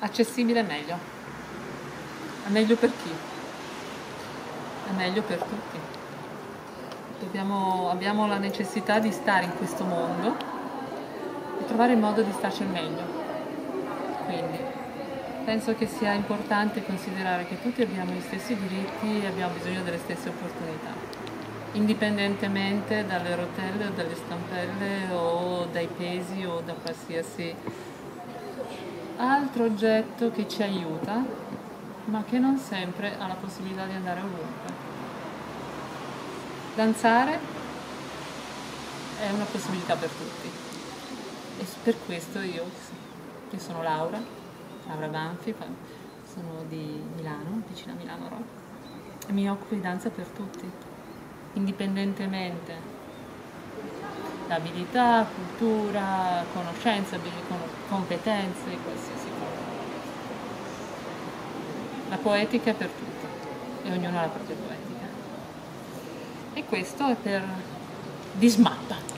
Accessibile è meglio. È meglio per chi? È meglio per tutti. Abbiamo la necessità di stare in questo mondo e trovare il modo di starci meglio. Quindi penso che sia importante considerare che tutti abbiamo gli stessi diritti e abbiamo bisogno delle stesse opportunità, indipendentemente dalle rotelle o dalle stampelle o dai pesi o da qualsiasi altro oggetto che ci aiuta, ma che non sempre ha la possibilità di andare ovunque. Danzare è una possibilità per tutti e per questo io sono Laura Banfi, sono di Milano, vicino a Milano Rock, e mi occupo di danza per tutti, indipendentemente da abilità, cultura, conoscenze, competenze, qualsiasi cosa. La poetica è per tutti e ognuno ha la propria poetica. E questo è per Dismappa.